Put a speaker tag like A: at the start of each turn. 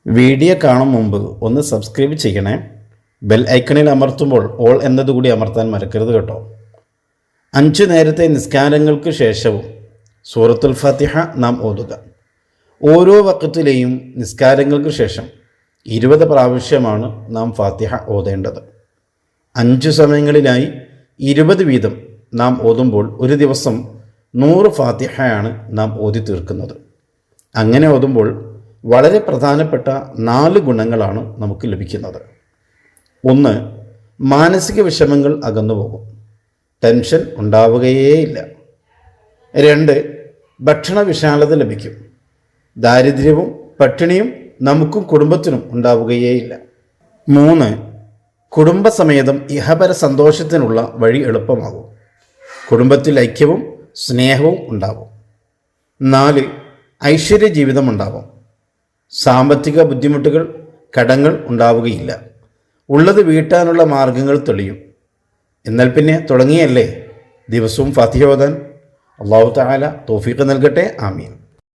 A: Video കാണും മുമ്പ് ഒന്ന് സബ്സ്ക്രൈബ് ചെയ്യണേ. ബെൽ ഐക്കണിൽ അമർത്തുമ്പോൾ ഓൾ എന്നതുകൂടി അമർത്താൻ മറക്കരുത് കേട്ടോ. 5 നേരത്തെ നിസ്കാരങ്ങൾക്ക് ശേഷവും സൂറത്തുൽ ഫാത്തിഹ നാം ഓതുക. ഓരോ വഖത്തിലെയും നിസ്കാരങ്ങൾക്ക് ശേഷം 20 പ്രാവശ്യമാണ് നാം ഫാത്തിഹ ഓതേണ്ടത്. 5 സമയങ്ങളിലായി 20 വീതം നാം ഓതുമ്പോൾ ഒരു ദിവസം 100 ഫാത്തിഹയാണ് നാം ഓതി തീർക്കുന്നത്. അങ്ങനെ ഓതുമ്പോൾ വളരെ പ്രധാനപ്പെട്ട 4 ഗുണങ്ങളാണ് നമുക്ക് ലഭിക്കുന്നത്. 1. മാനസിക വിഷമങ്ങൾ അകന്നുപോകും, ടെൻഷൻ ഉണ്ടാവുകയേയില്ല. 2. ഭക്ഷണ വിശാലത ലഭിക്കും, ദാരിദ്ര്യവും പട്ടിണിയും നമുക്കും കുടുംബത്തിനും ഉണ്ടാവുകയേയില്ല. 3. കുടുംബസമേതം ഇഹപര സന്തോഷത്തിനുള്ള വഴി എളുപ്പമാകും, കുടുംബത്തിൽ ഐക്യവും സ്നേഹവും ഉണ്ടാവും. 4. ഐശ്വര്യ ജീവിതം ഉണ്ടാവും, സാമ്പത്തിക ബുദ്ധിമുട്ടുകൾ കടങ്ങൾ ഉണ്ടാവുകയില്ല, ഉള്ളത് വീട്ടാനുള്ള മാർഗങ്ങൾ തെളിയും. എന്നാൽ പിന്നെ തുടങ്ങിയല്ലേ ദിവസവും ഫാത്തിഹ ഓതാൻ. അല്ലാഹു തആല തൗഫീഖ് നൽകട്ടെ. ആമീൻ.